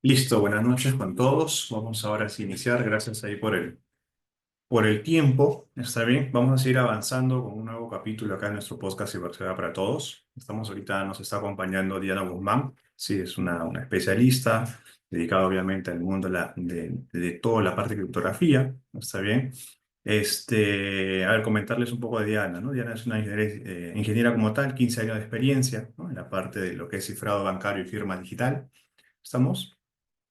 Listo, buenas noches con todos. Vamos ahora a iniciar. Gracias ahí por el tiempo. Está bien. Vamos a seguir avanzando con un nuevo capítulo acá en nuestro podcast Ciberseguridad para Todos. Nos está acompañando Diana Guzmán. Sí, es una especialista dedicada obviamente al mundo de toda la parte de criptografía. Está bien. A ver, comentarles un poco de Diana, ¿no? Diana es una ingeniera como tal, 15 años de experiencia, ¿no? En la parte de lo que es cifrado bancario y firma digital. ¿Estamos?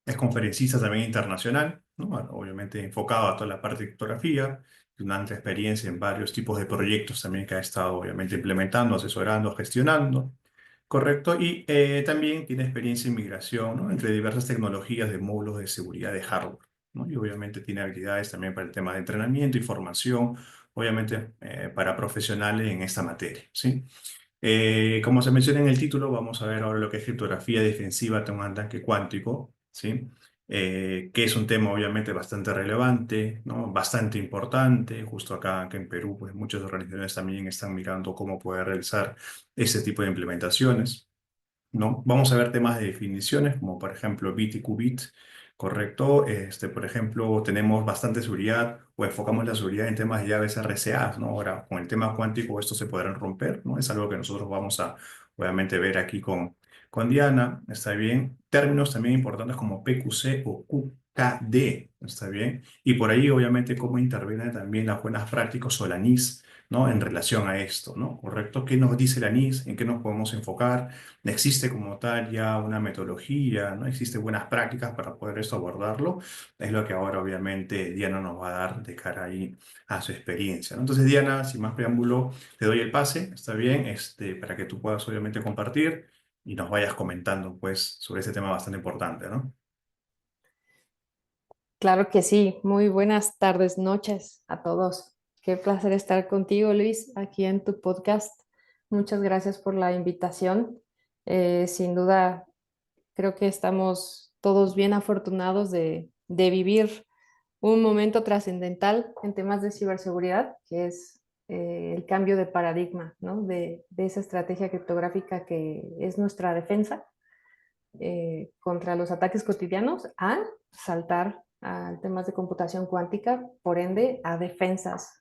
Es conferencista también internacional, ¿no? Bueno, obviamente enfocado a toda la parte de criptografía, una amplia experiencia en varios tipos de proyectos también que ha estado obviamente implementando, asesorando, gestionando, ¿correcto? Y también tiene experiencia en migración, ¿no? Entre diversas tecnologías de módulos de seguridad de hardware, ¿no? Y obviamente tiene habilidades también para el tema de entrenamiento y formación, obviamente para profesionales en esta materia, ¿sí? Como se menciona en el título, vamos a ver ahora lo que es criptografía defensiva ante un ataque cuántico, ¿sí? Que es un tema obviamente bastante relevante, ¿no? Bastante importante. Justo acá en Perú, pues muchas organizaciones también están mirando cómo poder realizar ese tipo de implementaciones. ¿No? Vamos a ver temas de definiciones, como por ejemplo bit y qubit, ¿correcto? Por ejemplo, tenemos bastante seguridad o enfocamos la seguridad en temas de llaves RSA, ¿no? Ahora, con el tema cuántico, esto se podrán romper, ¿no? Es algo que nosotros vamos a, obviamente, ver aquí con Diana, ¿está bien? Términos también importantes como PQC o QKD, ¿está bien? Y por ahí, obviamente, cómo intervienen también las buenas prácticas o la NIS, ¿no? En relación a esto, ¿no? ¿Correcto? ¿Qué nos dice la NIS? ¿En qué nos podemos enfocar? No existe como tal ya una metodología, no existe buenas prácticas para poder esto abordarlo. Es lo que ahora obviamente Diana nos va a dar de cara ahí a su experiencia, ¿no? Entonces Diana, sin más preámbulo, te doy el pase, está bien, para que tú puedas obviamente compartir y nos vayas comentando pues sobre este tema bastante importante, ¿no? Claro que sí. Muy buenas tardes, noches a todos. Qué placer estar contigo, Luis, aquí en tu podcast. Muchas gracias por la invitación. Sin duda, creo que estamos todos bien afortunados de vivir un momento trascendental en temas de ciberseguridad, que es el cambio de paradigma, ¿no? De esa estrategia criptográfica que es nuestra defensa contra los ataques cotidianos a saltar a temas de computación cuántica, por ende a defensas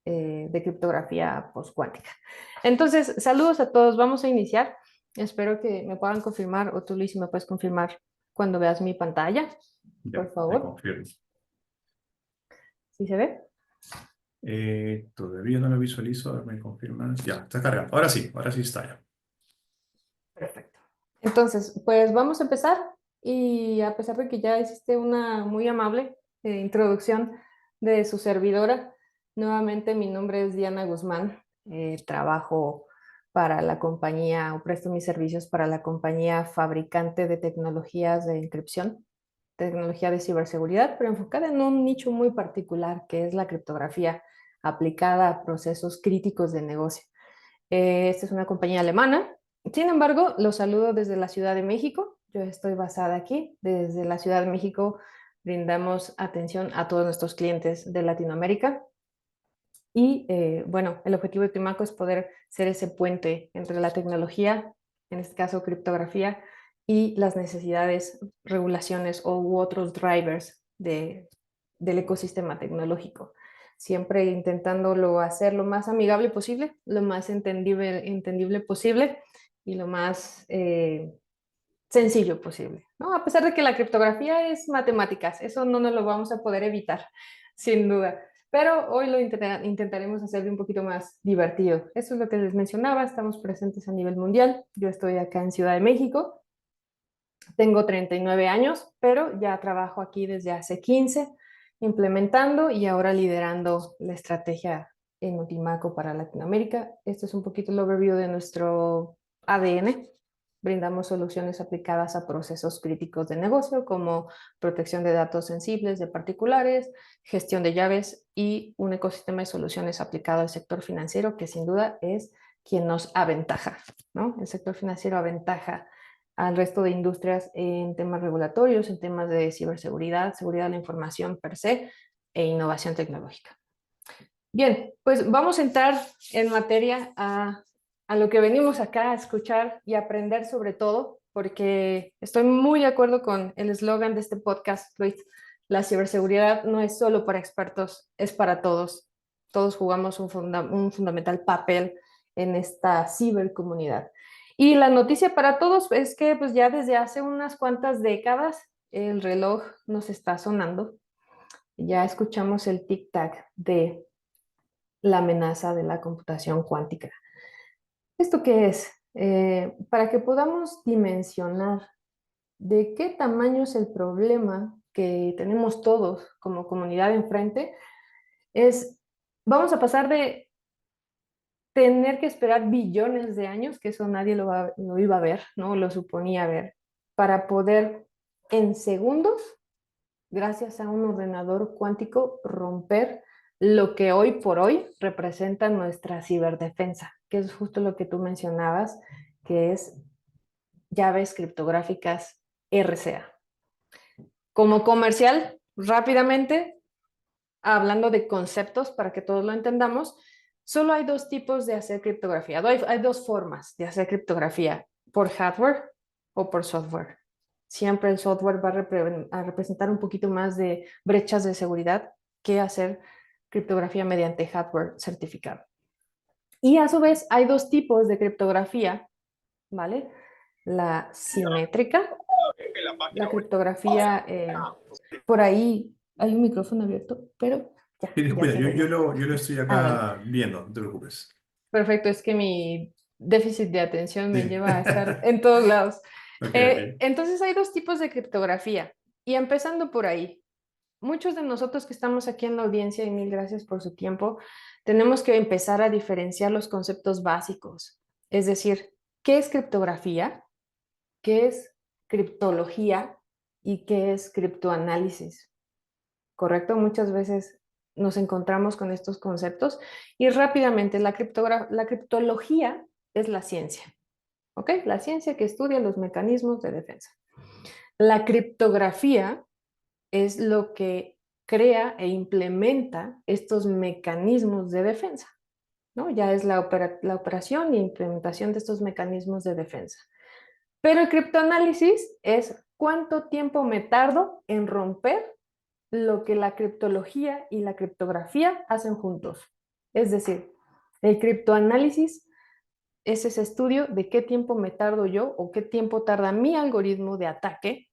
de criptografía postcuántica. Entonces, saludos a todos, vamos a iniciar. Espero que me puedan confirmar, o tú, Luis, si me puedes confirmar cuando veas mi pantalla, Ya, por te favor. confirmo. ¿Sí se ve? Todavía no lo visualizo, a ver, me confirmas. Ya, está cargando. Ahora sí está ya. Perfecto. Entonces, pues vamos a empezar y a pesar de que ya hiciste una muy amable introducción de su servidora, nuevamente mi nombre es Diana Guzmán, trabajo para la compañía o presto mis servicios para la compañía fabricante de tecnologías de encripción, tecnología de ciberseguridad, pero enfocada en un nicho muy particular que es la criptografía aplicada a procesos críticos de negocio. Esta es una compañía alemana. Sin embargo, los saludo desde la Ciudad de México. Yo estoy basada aquí. Desde la Ciudad de México brindamos atención a todos nuestros clientes de Latinoamérica. Y bueno, el objetivo de Timaco es poder ser ese puente entre la tecnología, en este caso criptografía, y las necesidades, regulaciones u otros drivers del ecosistema tecnológico. Siempre intentándolo hacer lo más amigable posible, lo más entendible posible y lo más sencillo posible, ¿no? A pesar de que la criptografía es matemáticas, eso no nos lo vamos a poder evitar, sin duda. Pero hoy lo intentaremos hacer de un poquito más divertido. Eso es lo que les mencionaba, estamos presentes a nivel mundial. Yo estoy acá en Ciudad de México, tengo 39 años, pero ya trabajo aquí desde hace 15, implementando y ahora liderando la estrategia en Utimaco para Latinoamérica. Este es un poquito el overview de nuestro ADN. Brindamos soluciones aplicadas a procesos críticos de negocio como protección de datos sensibles de particulares, gestión de llaves y un ecosistema de soluciones aplicado al sector financiero que sin duda es quien nos aventaja, ¿no? El sector financiero aventaja al resto de industrias en temas regulatorios, en temas de ciberseguridad, seguridad de la información per se e innovación tecnológica. Bien, pues vamos a entrar en materia a lo que venimos acá a escuchar y aprender sobre todo, porque estoy muy de acuerdo con el eslogan de este podcast, Luis. La ciberseguridad no es solo para expertos, es para todos. Todos jugamos un fundamental papel en esta cibercomunidad. Y la noticia para todos es que pues ya desde hace unas cuantas décadas el reloj nos está sonando. Ya escuchamos el tic-tac de la amenaza de la computación cuántica. ¿Esto qué es? Para que podamos dimensionar de qué tamaño es el problema que tenemos todos como comunidad enfrente, vamos a pasar de tener que esperar billones de años, que eso nadie lo iba a ver, no lo suponía ver, para poder en segundos, gracias a un ordenador cuántico, romper lo que hoy por hoy representa nuestra ciberdefensa, que es justo lo que tú mencionabas, que es llaves criptográficas RCA. Como comercial, rápidamente, hablando de conceptos para que todos lo entendamos, solo hay dos tipos de hacer criptografía. Hay dos formas de hacer criptografía, por hardware o por software. Siempre el software va a representar un poquito más de brechas de seguridad que hacer criptografía mediante hardware certificado. Y a su vez hay dos tipos de criptografía, ¿vale? La simétrica, la criptografía, por ahí hay un micrófono abierto, pero Sí, ya descuida, se arregló. yo lo estoy Ah, vale. acá viendo, no te preocupes. Perfecto, es que mi déficit de atención me Sí. lleva a estar en todos lados. Ok, ok. Entonces hay dos tipos de criptografía. Y empezando por ahí, muchos de nosotros que estamos aquí en la audiencia, y mil gracias por su tiempo, tenemos que empezar a diferenciar los conceptos básicos. Es decir, ¿qué es criptografía? ¿Qué es criptología? ¿Y qué es criptoanálisis? ¿Correcto? Muchas veces nos encontramos con estos conceptos y rápidamente la criptología es la ciencia, ¿ok? La ciencia que estudia los mecanismos de defensa. La criptografía es lo que crea e implementa estos mecanismos de defensa, ¿no? Ya es la operación e implementación de estos mecanismos de defensa. Pero el criptoanálisis es cuánto tiempo me tardo en romper lo que la criptología y la criptografía hacen juntos. Es decir, el criptoanálisis es ese estudio de qué tiempo me tardo yo o qué tiempo tarda mi algoritmo de ataque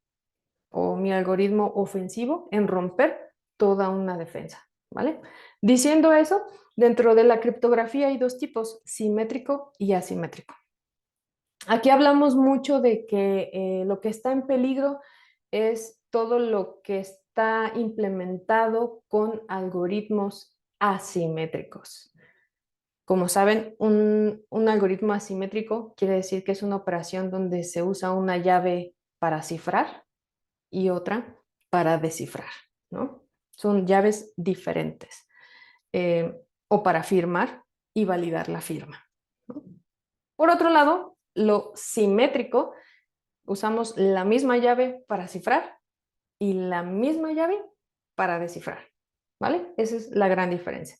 o mi algoritmo ofensivo en romper toda una defensa, ¿vale? Diciendo eso, dentro de la criptografía hay dos tipos, simétrico y asimétrico. Aquí hablamos mucho de que lo que está en peligro es todo lo que está implementado con algoritmos asimétricos. Como saben, un algoritmo asimétrico quiere decir que es una operación donde se usa una llave para cifrar y otra para descifrar, ¿no? Son llaves diferentes. O para firmar y validar la firma, ¿no? Por otro lado, lo simétrico, usamos la misma llave para cifrar y la misma llave para descifrar, ¿vale? Esa es la gran diferencia.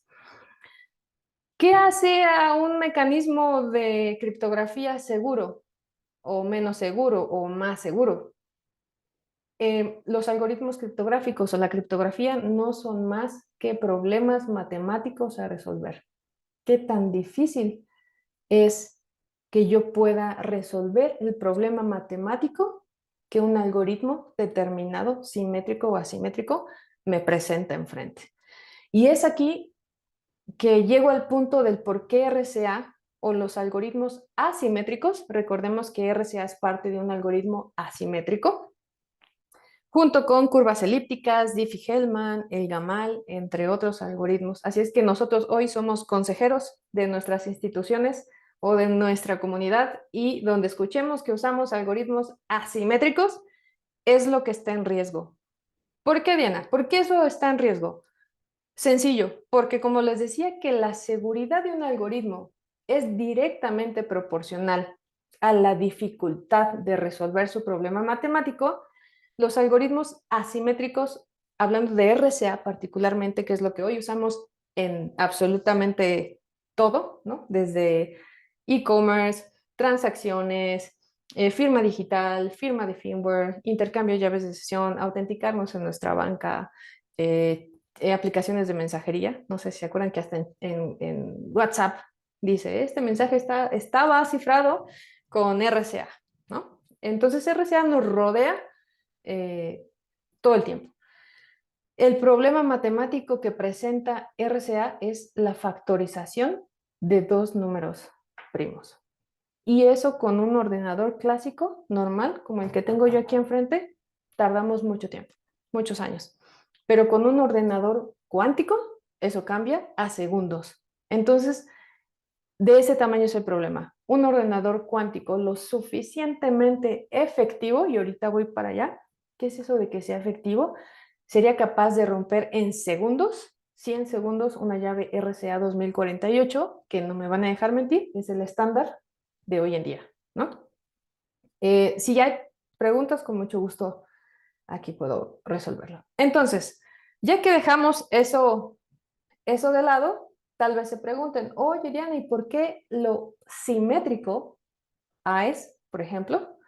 ¿Qué hace a un mecanismo de criptografía seguro o menos seguro o más seguro? Los algoritmos criptográficos o la criptografía no son más que problemas matemáticos a resolver. ¿Qué tan difícil es que yo pueda resolver el problema matemático que un algoritmo determinado, simétrico o asimétrico, me presenta enfrente? Y es aquí que llego al punto del por qué RCA o los algoritmos asimétricos, recordemos que RCA es parte de un algoritmo asimétrico, junto con curvas elípticas, Diffie-Hellman, el Gamal, entre otros algoritmos. Así es que nosotros hoy somos consejeros de nuestras instituciones o de nuestra comunidad y donde escuchemos que usamos algoritmos asimétricos es lo que está en riesgo. ¿Por qué, Diana? ¿Por qué eso está en riesgo? Sencillo, porque como les decía que la seguridad de un algoritmo es directamente proporcional a la dificultad de resolver su problema matemático, los algoritmos asimétricos, hablando de RCA particularmente, que es lo que hoy usamos en absolutamente todo, ¿no? Desde e-commerce, transacciones, firma digital, firma de firmware, intercambio de llaves de sesión, autenticarnos en nuestra banca, aplicaciones de mensajería. No sé si se acuerdan que hasta en WhatsApp dice, este mensaje estaba cifrado con RCA, ¿no? Entonces RCA nos rodea todo el tiempo. El problema matemático que presenta RCA es la factorización de dos números primos. Y eso con un ordenador clásico, normal, como el que tengo yo aquí enfrente, tardamos mucho tiempo, muchos años. Pero con un ordenador cuántico, eso cambia a segundos. Entonces, de ese tamaño es el problema. Un ordenador cuántico lo suficientemente efectivo, y ahorita voy para allá, ¿qué es eso de que sea efectivo? Sería capaz de romper en segundos, 100 segundos, una llave RCA 2048, que no me van a dejar mentir, es el estándar de hoy en día, ¿no? Si hay preguntas, con mucho gusto aquí puedo resolverlo. Entonces, ya que dejamos eso de lado, tal vez se pregunten, oye Diana, ¿y por qué lo simétrico, AES, por ejemplo,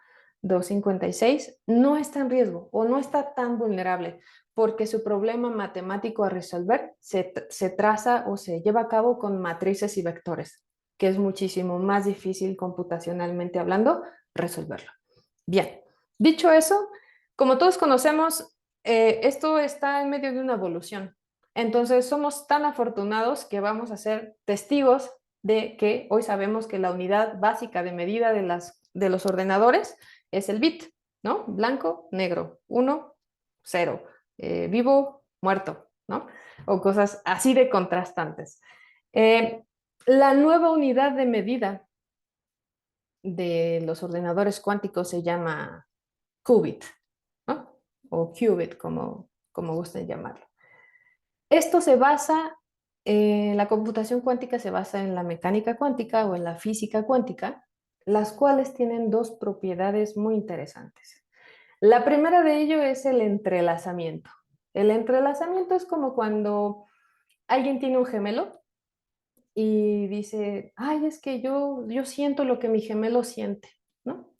256, no está en riesgo o no está tan vulnerable? Porque su problema matemático a resolver se traza o se lleva a cabo con matrices y vectores, que es muchísimo más difícil computacionalmente hablando resolverlo. Bien, dicho eso, como todos conocemos, esto está en medio de una evolución. Entonces, somos tan afortunados que vamos a ser testigos de que hoy sabemos que la unidad básica de medida de los ordenadores es el bit, ¿no? Blanco, negro, 1, 0, vivo, muerto, ¿no? O cosas así de contrastantes. Eh, la nueva unidad de medida de los ordenadores cuánticos se llama qubit, ¿no? O qubit, como gusten llamarlo. Esto se basa, la computación cuántica se basa en la mecánica cuántica o en la física cuántica, las cuales tienen dos propiedades muy interesantes. La primera de ello es el entrelazamiento. El entrelazamiento es como cuando alguien tiene un gemelo y dice, ay, es que yo siento lo que mi gemelo siente, ¿no?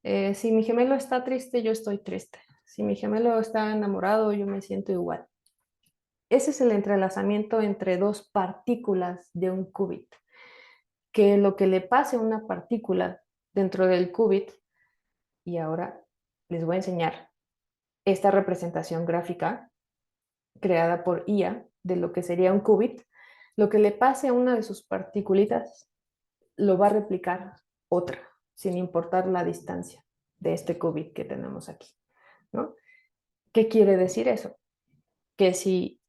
Si mi gemelo está triste, yo estoy triste. Si mi gemelo está enamorado, yo me siento igual. Ese es el entrelazamiento entre dos partículas de un qubit. Que lo que le pase a una partícula dentro del qubit, y ahora les voy a enseñar esta representación gráfica creada por IA de lo que sería un qubit, lo que le pase a una de sus particulitas lo va a replicar otra, sin importar la distancia de este qubit que tenemos aquí, ¿no? ¿Qué quiere decir eso? Que si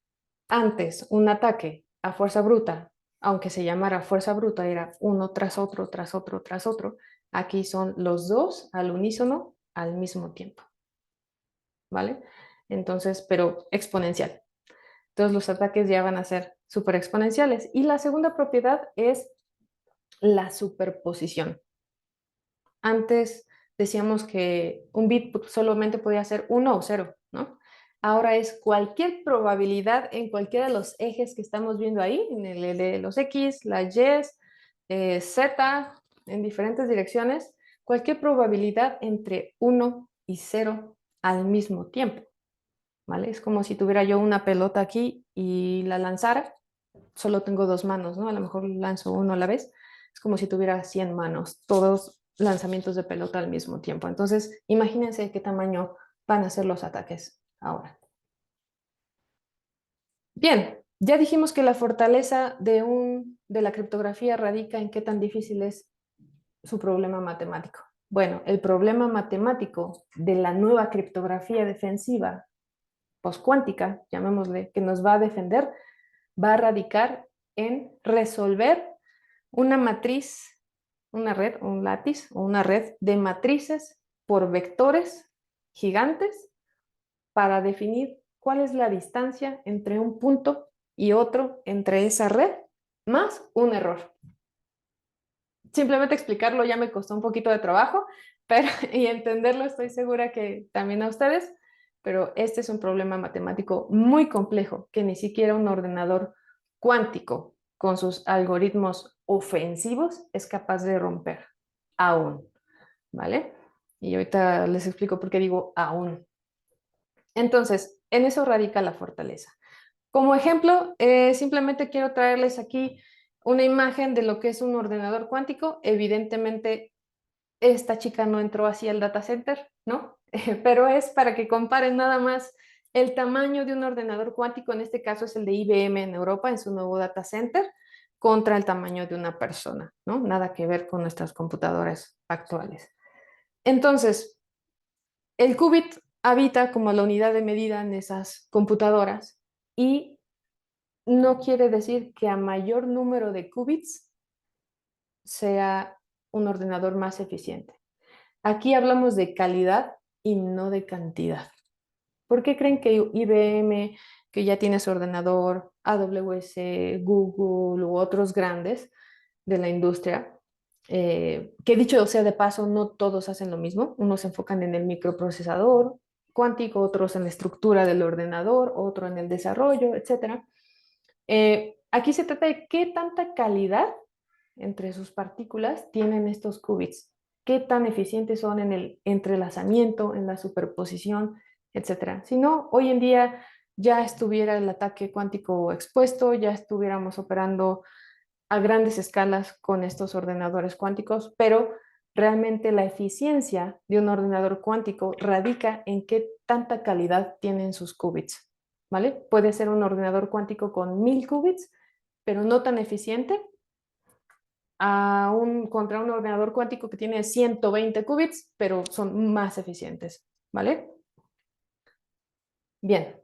antes un ataque a fuerza bruta, aunque se llamara fuerza bruta, era uno tras otro, tras otro, tras otro, aquí son los dos al unísono al mismo tiempo, ¿vale? Entonces, pero exponencial. Entonces los ataques ya van a ser súper exponenciales. Y la segunda propiedad es la superposición. Antes decíamos que un bit solamente podía ser 1 o 0, ¿no? Ahora es cualquier probabilidad en cualquiera de los ejes que estamos viendo ahí, en el de los X, las Y, Z, en diferentes direcciones, cualquier probabilidad entre 1 y 0 al mismo tiempo, ¿vale? Es como si tuviera yo una pelota aquí y la lanzara, solo tengo dos manos, ¿no? A lo mejor lanzo uno a la vez, es como si tuviera 100 manos, todos lanzamientos de pelota al mismo tiempo. Entonces, imagínense qué tamaño van a ser los ataques ahora. Bien, ya dijimos que la fortaleza de la criptografía radica en qué tan difícil es su problema matemático. Bueno, el problema matemático de la nueva criptografía defensiva postcuántica, llamémosle, que nos va a defender, va a radicar en resolver una matriz, una red, un látiz o una red de matrices por vectores gigantes para definir cuál es la distancia entre un punto y otro entre esa red, más un error. Simplemente explicarlo ya me costó un poquito de trabajo, pero y entenderlo estoy segura que también a ustedes, pero este es un problema matemático muy complejo que ni siquiera un ordenador cuántico con sus algoritmos ofensivos es capaz de romper aún, ¿vale? Y ahorita les explico por qué digo aún. Entonces, en eso radica la fortaleza. Como ejemplo, simplemente quiero traerles aquí una imagen de lo que es un ordenador cuántico. Evidentemente, esta chica no entró así al data center, ¿no? Pero es para que comparen nada más el tamaño de un ordenador cuántico, en este caso es el de IBM en Europa, en su nuevo data center, contra el tamaño de una persona, ¿no? Nada que ver con nuestras computadoras actuales. Entonces, el qubit habita como la unidad de medida en esas computadoras y no quiere decir que a mayor número de qubits sea un ordenador más eficiente. Aquí hablamos de calidad y no de cantidad. ¿Por qué creen que IBM, que ya tiene su ordenador, AWS, Google u otros grandes de la industria, que dicho sea de paso, no todos hacen lo mismo? Unos se enfocan en el microprocesador cuántico, otros en la estructura del ordenador, otro en el desarrollo, etc. Aquí se trata de qué tanta calidad entre sus partículas tienen estos qubits, qué tan eficientes son en el entrelazamiento, en la superposición, etcétera. Si no, hoy en día ya estuviera el ataque cuántico expuesto, ya estuviéramos operando a grandes escalas con estos ordenadores cuánticos, pero realmente la eficiencia de un ordenador cuántico radica en qué tanta calidad tienen sus qubits, ¿vale? Puede ser un ordenador cuántico con 1000 qubits, pero no tan eficiente, contra un ordenador cuántico que tiene 120 qubits, pero son más eficientes, ¿vale? Bien,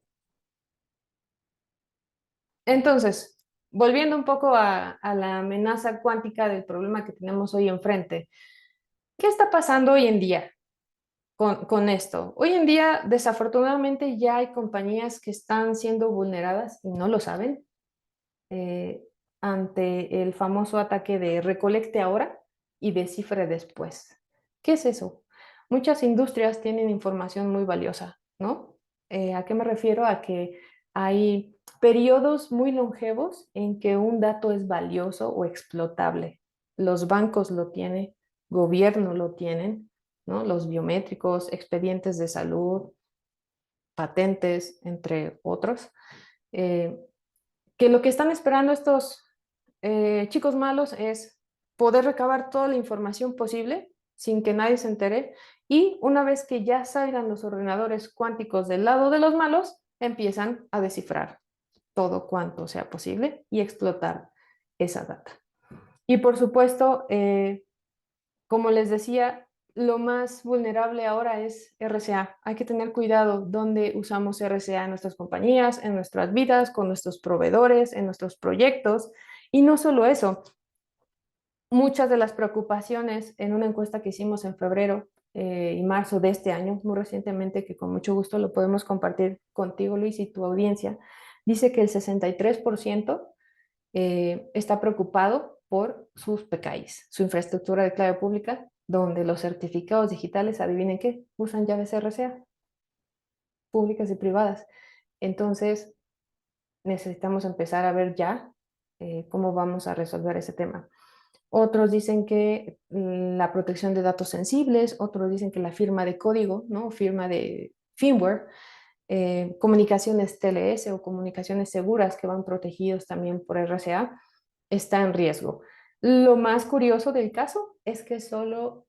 entonces, volviendo un poco a la amenaza cuántica del problema que tenemos hoy enfrente, ¿qué está pasando hoy en día con esto? Hoy en día, desafortunadamente, ya hay compañías que están siendo vulneradas y no lo saben eh, ante el famoso ataque de recolecte ahora y descifre después. ¿Qué es eso? Muchas industrias tienen información muy valiosa, ¿no? ¿A qué me refiero? A que hay periodos muy longevos en que un dato es valioso o explotable. Los bancos lo tienen, gobierno lo tienen, ¿no? Los biométricos, expedientes de salud, patentes, entre otros. Eh, que lo que están esperando estos chicos malos es poder recabar toda la información posible sin que nadie se entere y una vez que ya salgan los ordenadores cuánticos del lado de los malos, empiezan a descifrar todo cuanto sea posible y explotar esa data. Y por supuesto, como les decía, lo más vulnerable ahora es RCA. Hay que tener cuidado dónde usamos RCA en nuestras compañías, en nuestras vidas, con nuestros proveedores, en nuestros proyectos. Y no solo eso, muchas de las preocupaciones en una encuesta que hicimos en febrero y marzo de este año, muy recientemente, que con mucho gusto lo podemos compartir contigo, Luis, y tu audiencia, dice que el 63% está preocupado por sus PKIs, su infraestructura de clave pública, donde los certificados digitales, adivinen qué, usan llaves RCA, públicas y privadas. Entonces, necesitamos empezar a ver ya cómo vamos a resolver ese tema. Otros dicen que la protección de datos sensibles, otros dicen que la firma de código, ¿no? Firma de firmware, comunicaciones TLS o comunicaciones seguras que van protegidos también por RCA, está en riesgo. Lo más curioso del caso es que solo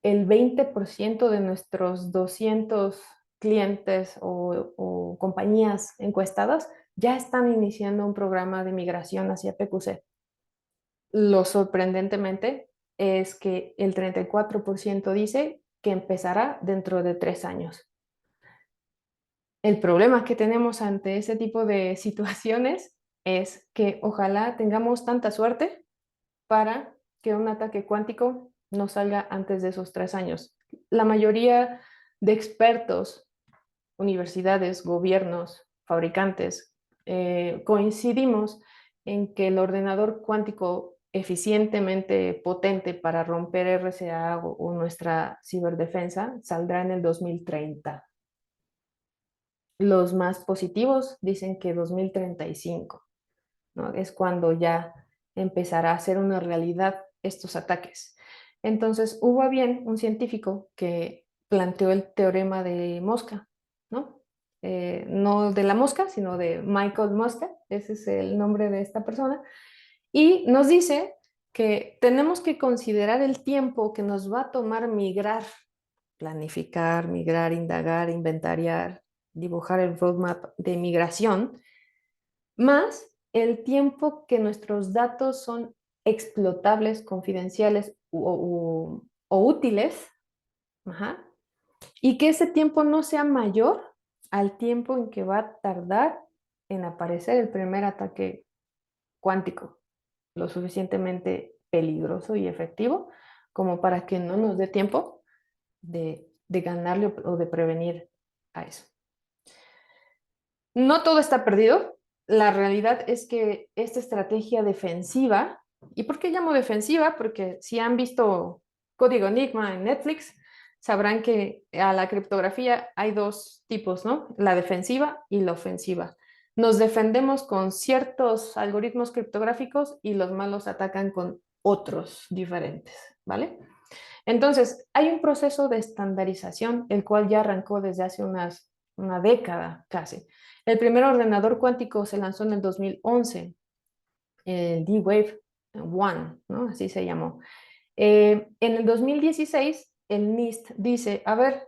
el 20% de nuestros 200 clientes o compañías encuestadas ya están iniciando un programa de migración hacia PQC. Lo sorprendentemente es que el 34% dice que empezará dentro de 3 años. El problema que tenemos ante ese tipo de situaciones es que ojalá tengamos tanta suerte para que un ataque cuántico no salga antes de esos 3 años. La mayoría de expertos, universidades, gobiernos, fabricantes, coincidimos en que el ordenador cuántico eficientemente potente para romper RCA o nuestra ciberdefensa saldrá en el 2030. Los más positivos dicen que 2035, ¿no? Es cuando ya empezará a ser una realidad estos ataques. Entonces hubo a bien un científico que planteó el teorema de Mosca, ¿no? No de la mosca, sino de Michael Mosca, ese es el nombre de esta persona, y nos dice que tenemos que considerar el tiempo que nos va a tomar migrar, planificar, migrar, indagar, inventariar, dibujar el roadmap de migración, más el tiempo que nuestros datos son explotables, confidenciales o útiles, ajá, y que ese tiempo no sea mayor al tiempo en que va a tardar en aparecer el primer ataque cuántico, lo suficientemente peligroso y efectivo como para que no nos dé tiempo de ganarle o de prevenir a eso. No todo está perdido. La realidad es que esta estrategia defensiva, ¿y por qué llamo defensiva? Porque si han visto Código Enigma en Netflix, sabrán que a la criptografía hay dos tipos, ¿no? La defensiva y la ofensiva. Nos defendemos con ciertos algoritmos criptográficos y los malos atacan con otros diferentes, ¿vale? Entonces, hay un proceso de estandarización, el cual ya arrancó desde hace una década casi. El primer ordenador cuántico se lanzó en el 2011, el D-Wave One, ¿no? Así se llamó. En el 2016, el NIST dice, a ver,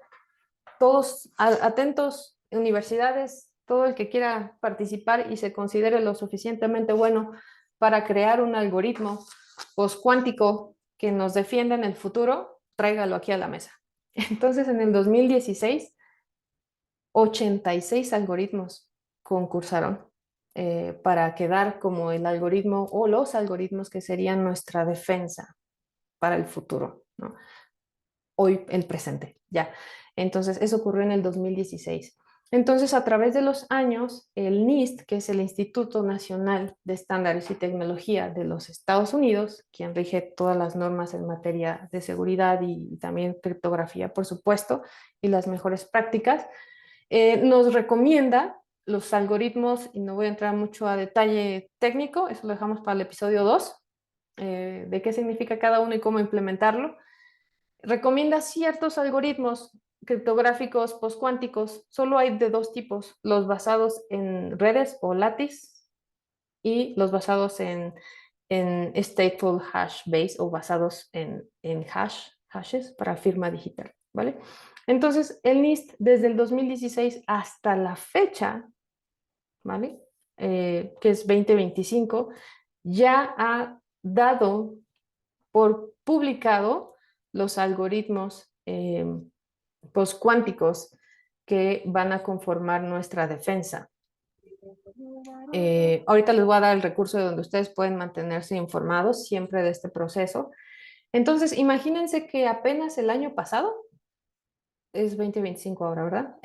todos atentos, universidades, todo el que quiera participar y se considere lo suficientemente bueno para crear un algoritmo postcuántico que nos defienda en el futuro, tráigalo aquí a la mesa. Entonces, en el 2016, 86 algoritmos concursaron para quedar como el algoritmo o los algoritmos que serían nuestra defensa para el futuro, ¿no? Hoy el presente, ya. Entonces, eso ocurrió en el 2016. Entonces, a través de los años, el NIST, que es el Instituto Nacional de Estándares y Tecnología de los Estados Unidos, quien rige todas las normas en materia de seguridad y también criptografía, por supuesto, y las mejores prácticas, nos recomienda los algoritmos, y no voy a entrar mucho a detalle técnico, eso lo dejamos para el episodio 2, de qué significa cada uno y cómo implementarlo. Recomienda ciertos algoritmos criptográficos postcuánticos. Solo hay de dos tipos, los basados en redes o lattice y los basados en stateful hash base o basados en hashes para firma digital, ¿vale? Entonces, el NIST desde el 2016 hasta la fecha, ¿vale? Que es 2025, ya ha dado por publicado los algoritmos postcuánticos que van a conformar nuestra defensa. Ahorita les voy a dar el recurso de donde ustedes pueden mantenerse informados siempre de este proceso. Entonces, imagínense que apenas el año pasado, es 2025 ahora, ¿verdad?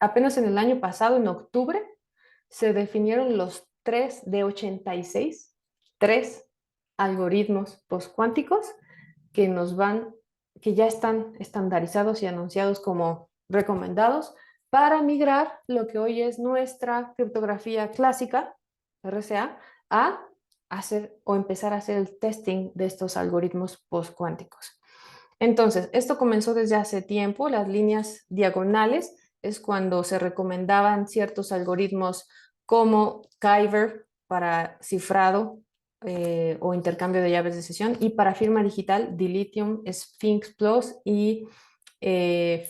Apenas en el año pasado, en octubre, se definieron los 3 de 86, 3 algoritmos postcuánticos que que ya están estandarizados y anunciados como recomendados para migrar lo que hoy es nuestra criptografía clásica, RSA, a hacer o empezar a hacer el testing de estos algoritmos postcuánticos. Entonces, esto comenzó desde hace tiempo, las líneas diagonales es cuando se recomendaban ciertos algoritmos como Kyber para cifrado o intercambio de llaves de sesión y para firma digital Dilithium, Sphinx Plus y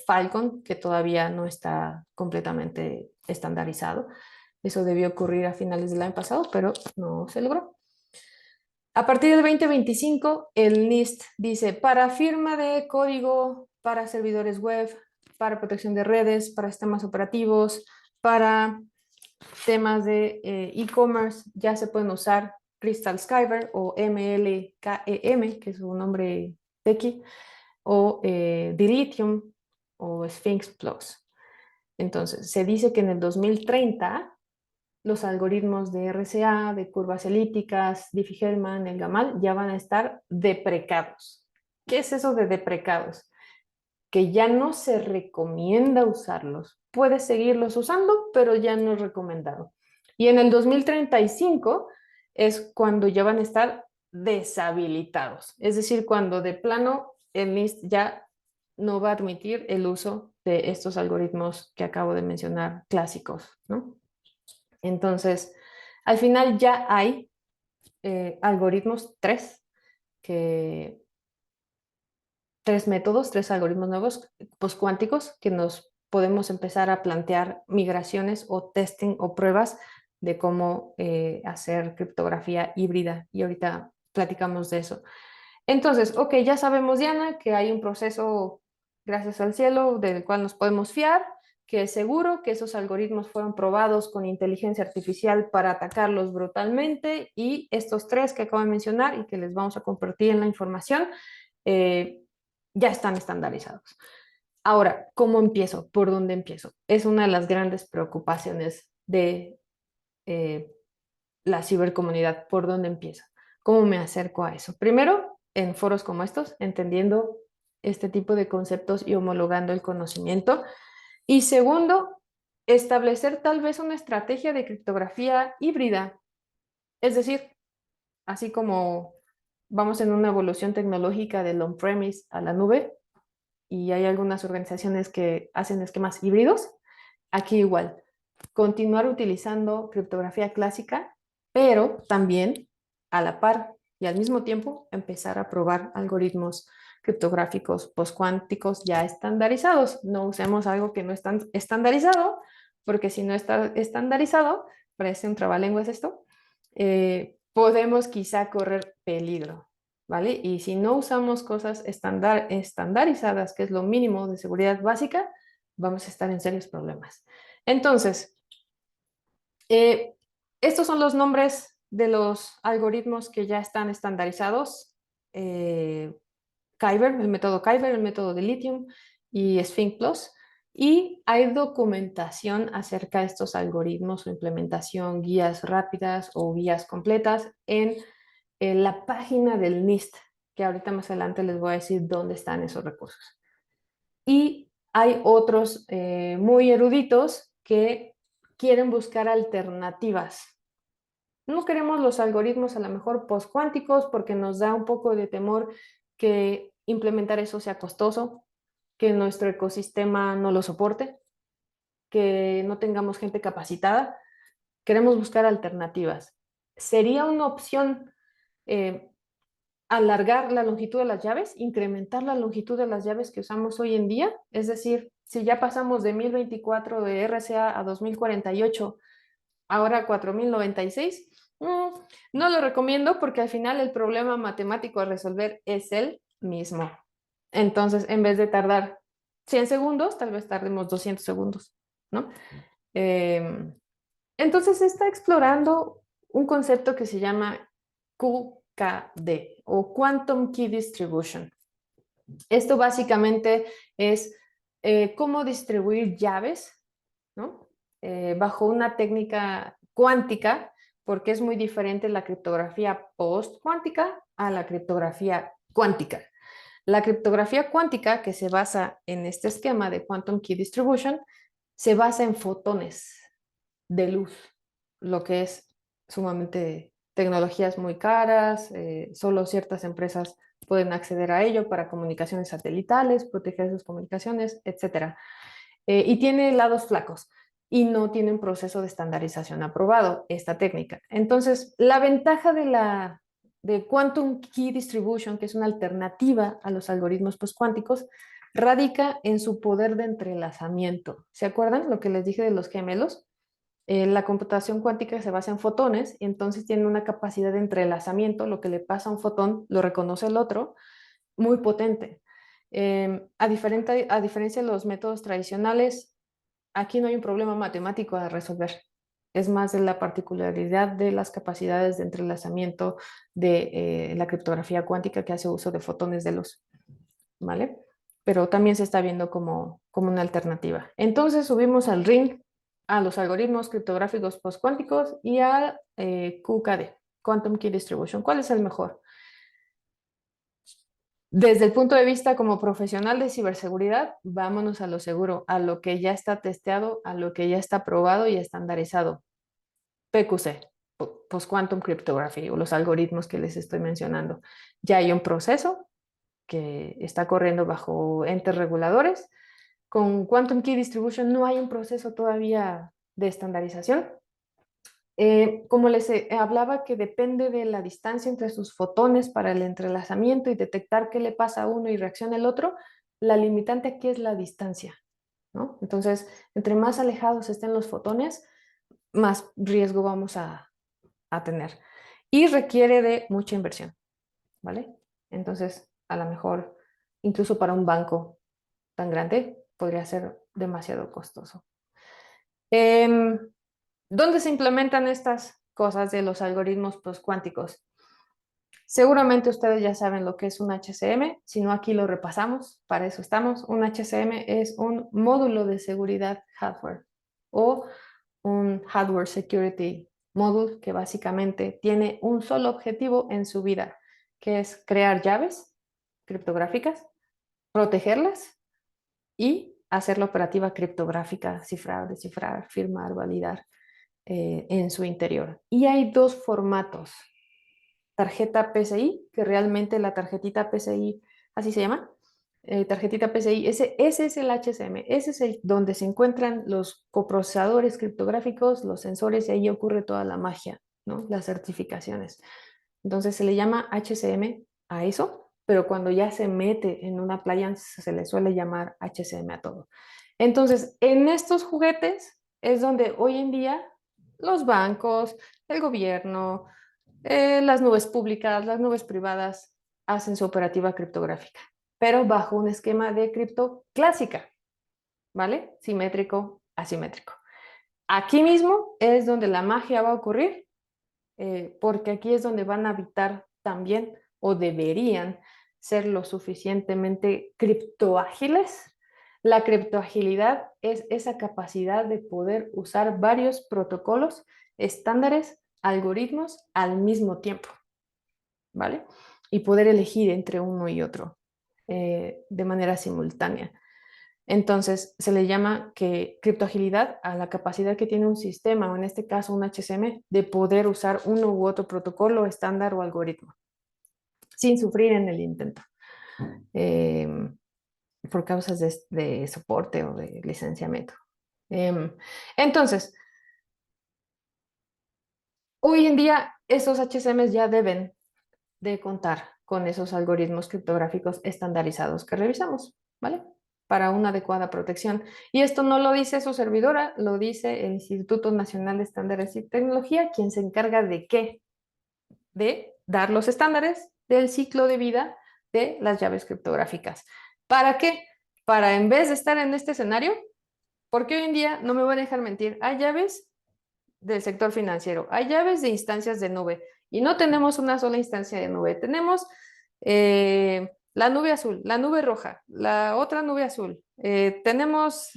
Falcon, que todavía no está completamente estandarizado. Eso debió ocurrir a finales del año pasado, pero no se logró. A partir del 2025, el NIST dice, para firma de código, para servidores web, para protección de redes, para sistemas operativos, para temas de e-commerce, ya se pueden usar Crystal Skyber o MLKEM, que es su nombre tequi, o Dilithium o Sphinx Plus. Entonces, se dice que en el 2030 los algoritmos de RCA, de curvas elípticas, Diffie-Hellman, el Gamal, ya van a estar deprecados. ¿Qué es eso de deprecados? Que ya no se recomienda usarlos. Puedes seguirlos usando, pero ya no es recomendado. Y en el 2035 es cuando ya van a estar deshabilitados. Es decir, cuando de plano el NIST ya no va a admitir el uso de estos algoritmos que acabo de mencionar clásicos, ¿no? Entonces, al final ya hay algoritmos, tres métodos, tres algoritmos nuevos postcuánticos que nos podemos empezar a plantear migraciones o testing o pruebas de cómo hacer criptografía híbrida. Y ahorita platicamos de eso. Entonces, ok, ya sabemos, Diana, que hay un proceso, gracias al cielo, del cual nos podemos fiar, que es seguro, que esos algoritmos fueron probados con inteligencia artificial para atacarlos brutalmente y estos tres que acabo de mencionar y que les vamos a compartir en la información, eh, ya están estandarizados. Ahora, ¿cómo empiezo? ¿Por dónde empiezo? Es una de las grandes preocupaciones de eh, la cibercomunidad. ¿Por dónde empiezo? ¿Cómo me acerco a eso? Primero, en foros como estos, entendiendo este tipo de conceptos y homologando el conocimiento. Y segundo, establecer tal vez una estrategia de criptografía híbrida. Es decir, así como vamos en una evolución tecnológica del on-premise a la nube, y hay algunas organizaciones que hacen esquemas híbridos, aquí igual, continuar utilizando criptografía clásica, pero también a la par y al mismo tiempo empezar a probar algoritmos criptográficos postcuánticos ya estandarizados. No usemos algo que no está estandarizado, porque si no está estandarizado, parece un trabalenguas esto, podemos quizá correr peligro, ¿vale? Y si no usamos cosas estandarizadas, que es lo mínimo de seguridad básica, vamos a estar en serios problemas. Entonces, eh, estos son los nombres de los algoritmos que ya están estandarizados. Kyber, el método Kyber, el método de Lithium y Sphinx Plus. Y hay documentación acerca de estos algoritmos o implementación, guías rápidas o guías completas en la página del NIST, que ahorita más adelante les voy a decir dónde están esos recursos. Y hay otros muy eruditos que quieren buscar alternativas. No queremos los algoritmos a lo mejor postcuánticos porque nos da un poco de temor que implementar eso sea costoso, que nuestro ecosistema no lo soporte, que no tengamos gente capacitada. Queremos buscar alternativas. ¿Sería una opción eh, alargar la longitud de las llaves, incrementar la longitud de las llaves que usamos hoy en día? Es decir, si ya pasamos de 1024 de RSA a 2048, ahora 4096, no lo recomiendo porque al final el problema matemático a resolver es el mismo. Entonces, en vez de tardar 100 segundos, tal vez tardemos 200 segundos, ¿no? Eh, entonces, está explorando un concepto que se llama QKD o Quantum Key Distribution. Esto básicamente es cómo distribuir llaves, ¿no? Bajo una técnica cuántica, porque es muy diferente la criptografía post-cuántica a la criptografía cuántica. La criptografía cuántica, que se basa en este esquema de Quantum Key Distribution, se basa en fotones de luz, lo que es sumamente tecnologías muy caras, solo ciertas empresas pueden acceder a ello para comunicaciones satelitales, proteger sus comunicaciones, etcétera. Y tiene lados flacos y no tiene un proceso de estandarización aprobado esta técnica. Entonces, la ventaja de Quantum Key Distribution, que es una alternativa a los algoritmos postcuánticos, radica en su poder de entrelazamiento. ¿Se acuerdan lo que les dije de los gemelos? La computación cuántica se basa en fotones y entonces tiene una capacidad de entrelazamiento. Lo que le pasa a un fotón lo reconoce el otro, muy potente. A diferencia de los métodos tradicionales, aquí no hay un problema matemático a resolver. Es más de la particularidad de las capacidades de entrelazamiento de la criptografía cuántica que hace uso de fotones de luz, ¿vale? Pero también se está viendo como una alternativa. Entonces subimos al ring a los algoritmos criptográficos postcuánticos y al QKD, Quantum Key Distribution. ¿Cuál es el mejor? Desde el punto de vista como profesional de ciberseguridad, vámonos a lo seguro, a lo que ya está testeado, a lo que ya está probado y estandarizado. PQC. post-quantum cryptography o los algoritmos que les estoy mencionando. Ya hay un proceso que está corriendo bajo entes reguladores. Con Quantum Key Distribution no hay un proceso todavía de estandarización. Como les hablaba, que depende de la distancia entre sus fotones para el entrelazamiento y detectar qué le pasa a uno y reacciona el otro, la limitante aquí es la distancia, ¿no? Entonces, entre más alejados estén los fotones, más riesgo vamos a tener. Y requiere de mucha inversión, ¿vale? Entonces, a lo mejor, incluso para un banco tan grande, podría ser demasiado costoso. ¿Dónde se implementan estas cosas de los algoritmos postcuánticos? Seguramente ustedes ya saben lo que es un HCM, si no aquí lo repasamos, para eso estamos. Un HCM es un módulo de seguridad hardware o un Hardware Security Module que básicamente tiene un solo objetivo en su vida, que es crear llaves criptográficas, protegerlas y hacer la operativa criptográfica, cifrar, descifrar, firmar, validar en su interior. Y hay dos formatos: tarjeta PCI, que realmente la tarjetita PCI, así se llama, tarjetita PCI, ese es el HCM, ese es el donde se encuentran los coprocesadores criptográficos, los sensores, y ahí ocurre toda la magia, ¿no? Las certificaciones. Entonces se le llama HCM a eso, pero cuando ya se mete en una appliance se le suele llamar HCM a todo. Entonces, en estos juguetes es donde hoy en día los bancos, el gobierno, las nubes públicas, las nubes privadas hacen su operativa criptográfica, pero bajo un esquema de cripto clásica, ¿vale? Simétrico, asimétrico. Aquí mismo es donde la magia va a ocurrir, porque aquí es donde van a habitar también, o deberían ser lo suficientemente criptoágiles. La criptoagilidad es esa capacidad de poder usar varios protocolos, estándares, algoritmos al mismo tiempo, ¿vale? Y poder elegir entre uno y otro de manera simultánea. Entonces, se le llama que criptoagilidad a la capacidad que tiene un sistema, o en este caso un HCM, de poder usar uno u otro protocolo, estándar o algoritmo, sin sufrir en el intento, eh, por causas de soporte o de licenciamiento. Entonces, hoy en día, esos HCMs ya deben de contar con esos algoritmos criptográficos estandarizados que revisamos, ¿vale? Para una adecuada protección. Y esto no lo dice su servidora, lo dice el Instituto Nacional de Estándares y Tecnología, quien se encarga de qué? De dar los estándares del ciclo de vida de las llaves criptográficas. ¿Para qué? Para, en vez de estar en este escenario, porque hoy en día, no me voy a dejar mentir, hay llaves del sector financiero, hay llaves de instancias de nube, y no tenemos una sola instancia de nube, tenemos la nube azul, la nube roja, la otra nube azul, tenemos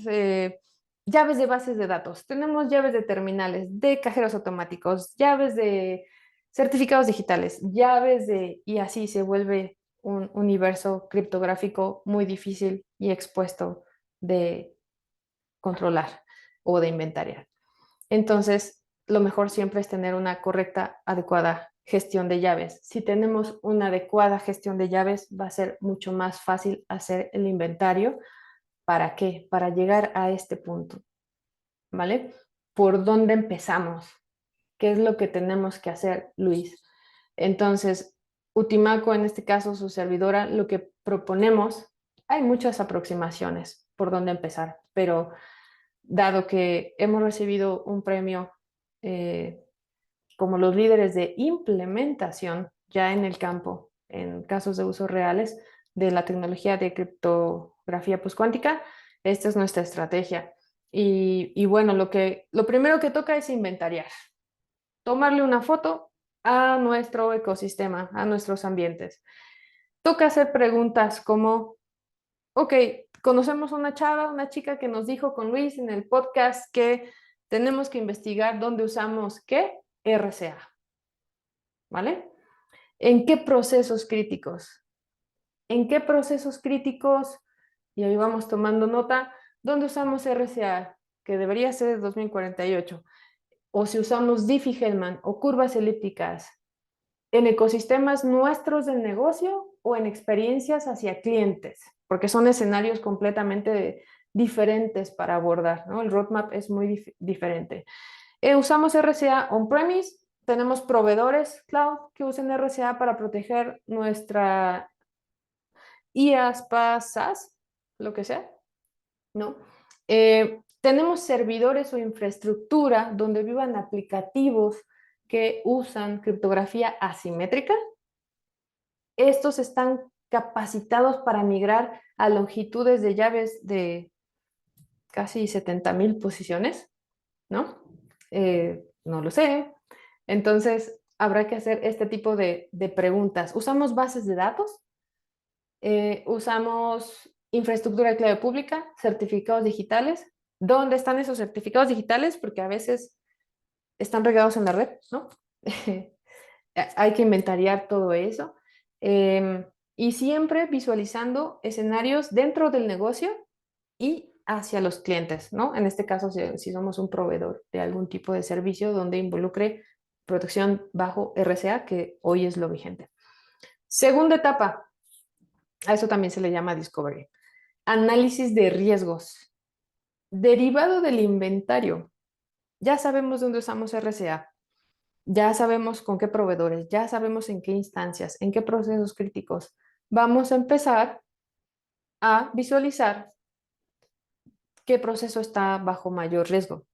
llaves de bases de datos, tenemos llaves de terminales, de cajeros automáticos, llaves de certificados digitales, llaves de... y así se vuelve un universo criptográfico muy difícil y expuesto de controlar o de inventariar. Entonces, lo mejor siempre es tener una correcta, adecuada gestión de llaves. Si tenemos una adecuada gestión de llaves, va a ser mucho más fácil hacer el inventario. ¿Para qué? Para llegar a este punto, ¿vale? ¿Por dónde empezamos? ¿Qué es lo que tenemos que hacer, Luis? Entonces, Utimaco, en este caso su servidora, lo que proponemos, hay muchas aproximaciones por dónde empezar, pero dado que hemos recibido un premio eh, como los líderes de implementación ya en el campo, en casos de usos reales de la tecnología de criptografía postcuántica, esta es nuestra estrategia. Y bueno, lo primero que toca es inventariar, tomarle una foto a nuestro ecosistema, a nuestros ambientes. Toca hacer preguntas como, ok, conocemos una chava, una chica que nos dijo con Luis en el podcast que tenemos que investigar dónde usamos qué RCA, ¿vale? ¿En qué procesos críticos? ¿En qué procesos críticos? Y ahí vamos tomando nota, ¿dónde usamos RCA? Que debería ser 2048. o si usamos Diffie-Hellman o curvas elípticas en ecosistemas nuestros del negocio o en experiencias hacia clientes, porque son escenarios completamente diferentes para abordar, ¿no? El roadmap es muy diferente. Usamos RCA on-premise, tenemos proveedores cloud que usan RCA para proteger nuestra IaaS, PaaS, SaaS, lo que sea, ¿no? Tenemos servidores o infraestructura donde vivan aplicativos que usan criptografía asimétrica. Estos están capacitados para migrar a longitudes de llaves de casi 70,000 posiciones, ¿no? No lo sé. Entonces, habrá que hacer este tipo de preguntas. ¿Usamos bases de datos? ¿Usamos infraestructura de clave pública? ¿Certificados digitales? ¿Dónde están esos certificados digitales? Porque a veces están regados en la red, ¿no? Hay que inventariar todo eso. Y siempre visualizando escenarios dentro del negocio y hacia los clientes, ¿no? En este caso, si somos un proveedor de algún tipo de servicio donde involucre protección bajo RCA, que hoy es lo vigente. Segunda etapa, a eso también se le llama discovery. Análisis de riesgos. Derivado del inventario. Ya sabemos dónde usamos RCA. Ya sabemos con qué proveedores, ya sabemos en qué instancias, en qué procesos críticos. Vamos a empezar a visualizar qué proceso está bajo mayor riesgo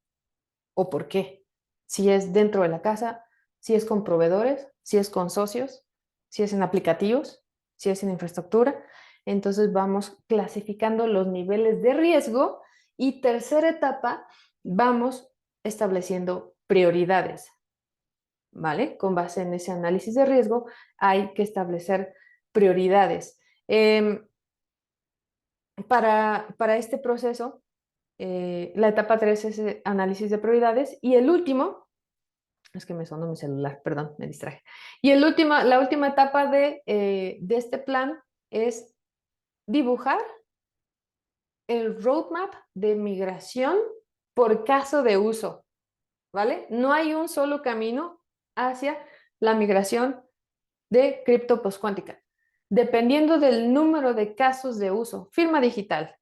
o por qué. Si es dentro de la casa, si es con proveedores, si es con socios, si es en aplicativos, si es en infraestructura. Entonces vamos clasificando los niveles de riesgo y tercera etapa, vamos estableciendo prioridades. ¿Vale? Con base en ese análisis de riesgo hay que establecer prioridades. Para este proceso, la etapa 3 es análisis de prioridades y el último, es que me sonó mi celular, perdón, me distraje. Y la última etapa de este plan es dibujar el roadmap de migración por caso de uso, ¿vale? No hay un solo camino hacia la migración de cripto postcuántica. Dependiendo del número de casos de uso, firma digital,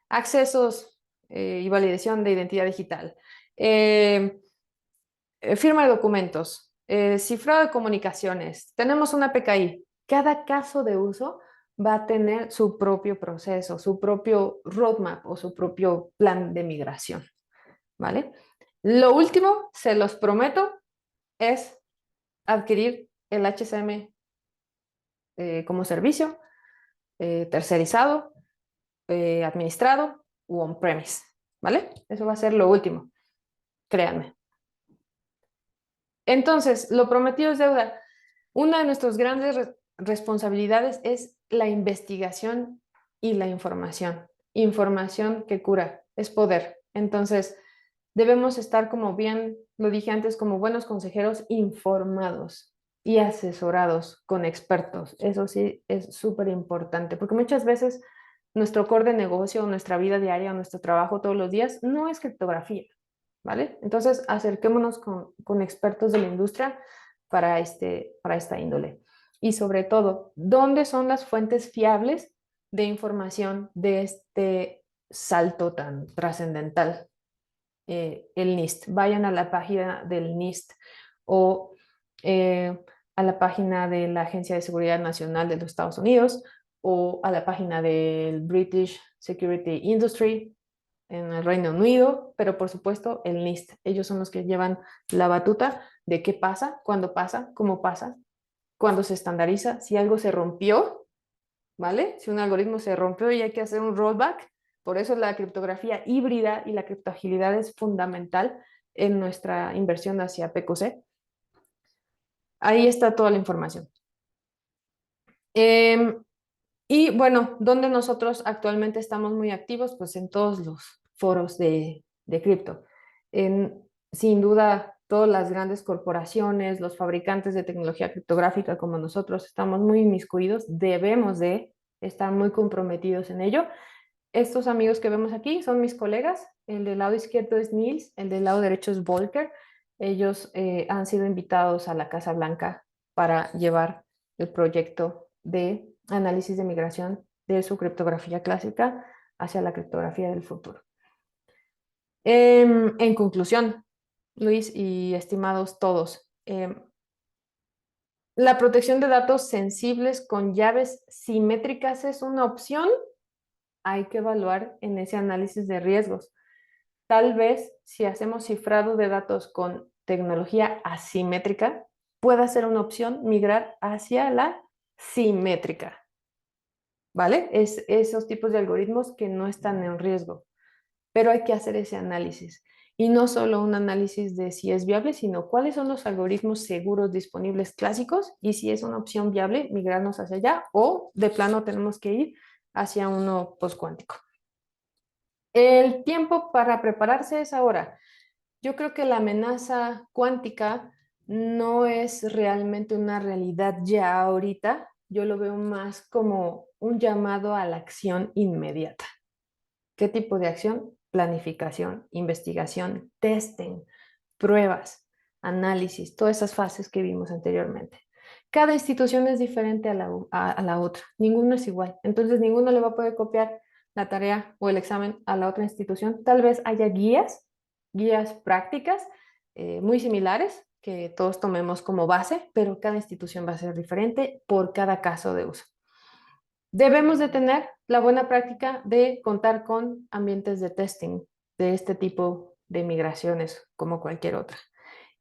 accesos y validación de identidad digital, firma de documentos, cifrado de comunicaciones, tenemos una PKI. Cada caso de uso va a tener su propio proceso, su propio roadmap o su propio plan de migración, ¿vale? Lo último, se los prometo, es adquirir el HCM como servicio, tercerizado, administrado u on-premise, ¿vale? Eso va a ser lo último, créanme. Entonces, lo prometido es deuda. Una de nuestras grandes responsabilidades es la investigación y la información. Información que cura, es poder. Entonces, debemos estar, como bien lo dije antes, como buenos consejeros informados y asesorados con expertos. Eso sí es súper importante, porque muchas veces nuestro core de negocio, nuestra vida diaria, nuestro trabajo todos los días no es criptografía, ¿vale? Entonces, acerquémonos con expertos de la industria para esta índole. Y sobre todo, ¿dónde son las fuentes fiables de información de este salto tan trascendental? El NIST. Vayan a la página del NIST o a la página de la Agencia de Seguridad Nacional de los Estados Unidos o a la página del British Security Industry en el Reino Unido, pero por supuesto el NIST. Ellos son los que llevan la batuta de qué pasa, cuándo pasa, cómo pasa, cuándo se estandariza, si algo se rompió, ¿vale? Si un algoritmo se rompió y hay que hacer un rollback. Por eso la criptografía híbrida y la criptoagilidad es fundamental en nuestra inversión hacia PQC. Ahí está toda la información. Y bueno, ¿dónde nosotros actualmente estamos muy activos? Pues en todos los foros de cripto. Sin duda, todas las grandes corporaciones, los fabricantes de tecnología criptográfica como nosotros, estamos muy inmiscuidos, debemos de estar muy comprometidos en ello. Estos amigos que vemos aquí son mis colegas El del lado izquierdo es Niels, el del lado derecho es Volker. Ellos han sido invitados a la Casa Blanca para llevar el proyecto de análisis de migración de su criptografía clásica hacia la criptografía del futuro. En conclusión, Luis y estimados todos, la protección de datos sensibles con llaves simétricas es una opción. Hay que evaluar en ese análisis de riesgos. Tal vez si hacemos cifrado de datos con tecnología asimétrica, pueda ser una opción migrar hacia la simétrica, ¿vale? Es esos tipos de algoritmos que no están en riesgo, pero hay que hacer ese análisis. Y no solo un análisis de si es viable, sino cuáles son los algoritmos seguros disponibles clásicos y si es una opción viable migrarnos hacia allá o de plano tenemos que ir hacia uno postcuántico. El tiempo para prepararse es ahora. Yo creo que la amenaza cuántica no es realmente una realidad ya ahorita. Yo lo veo más como un llamado a la acción inmediata. ¿Qué tipo de acción? Planificación, investigación, testing, pruebas, análisis, todas esas fases que vimos anteriormente. Cada institución es diferente a la otra, ninguno es igual, entonces ninguno le va a poder copiar la tarea o el examen a la otra institución. Tal vez haya guías prácticas muy similares que todos tomemos como base, pero cada institución va a ser diferente por cada caso de uso. Debemos de tener la buena práctica de contar con ambientes de testing de este tipo de migraciones como cualquier otra.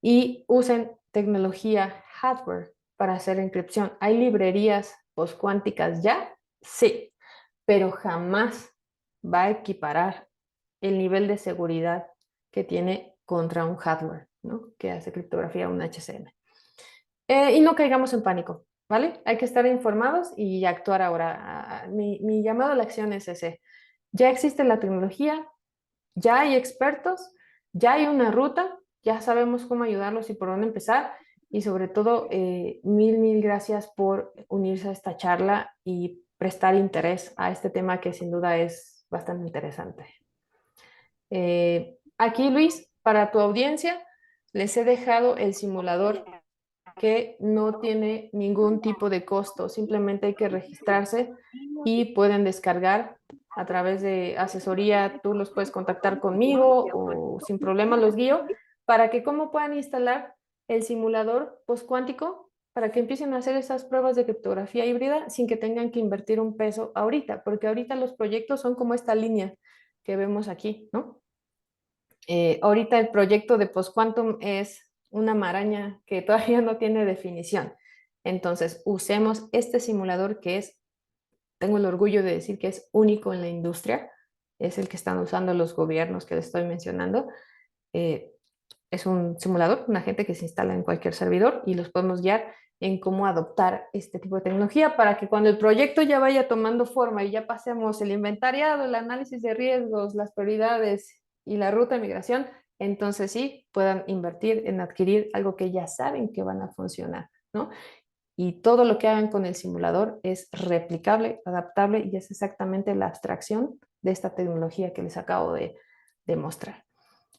Y usen tecnología hardware para hacer encripción. ¿Hay librerías postcuánticas ya? Sí, pero jamás va a equiparar el nivel de seguridad que tiene contra un hardware, ¿no? Que hace criptografía, un HCM. Y no caigamos en pánico, ¿vale? Hay que estar informados y actuar ahora. Mi llamado a la acción es ese. Ya existe la tecnología, ya hay expertos, ya hay una ruta, ya sabemos cómo ayudarlos y por dónde empezar. Y sobre todo, mil gracias por unirse a esta charla y prestar interés a este tema que sin duda es bastante interesante. Aquí, Luis, para tu audiencia, les he dejado el simulador que no tiene ningún tipo de costo, simplemente hay que registrarse y pueden descargar a través de asesoría, tú los puedes contactar conmigo o sin problema los guío para que cómo puedan instalar el simulador postcuántico para que empiecen a hacer esas pruebas de criptografía híbrida sin que tengan que invertir un peso ahorita, porque ahorita los proyectos son como esta línea que vemos aquí, ¿no? Ahorita el proyecto de postquantum es una maraña que todavía no tiene definición. Entonces, usemos este simulador que es, tengo el orgullo de decir que es único en la industria, es el que están usando los gobiernos que les estoy mencionando. Eh, es un simulador, una gente que se instala en cualquier servidor y los podemos guiar en cómo adoptar este tipo de tecnología para que cuando el proyecto ya vaya tomando forma y ya pasemos el inventariado, el análisis de riesgos, las prioridades y la ruta de migración, entonces sí puedan invertir en adquirir algo que ya saben que van a funcionar, ¿no? Y todo lo que hagan con el simulador es replicable, adaptable y es exactamente la abstracción de esta tecnología que les acabo de mostrar.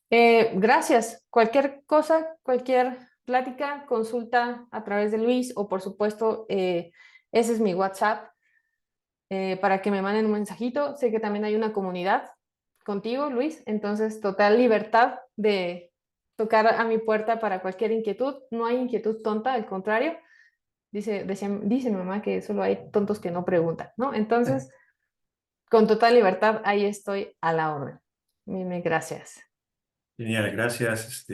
Gracias. Cualquier cosa, cualquier plática, consulta a través de Luis o por supuesto, ese es mi WhatsApp para que me manden un mensajito. Sé que también hay una comunidad contigo, Luis, entonces total libertad de tocar a mi puerta para cualquier inquietud. No hay inquietud tonta, al contrario. Dice mi mamá que solo hay tontos que no preguntan, ¿no? Entonces, con total libertad, ahí estoy a la orden. Mil gracias. Genial, gracias,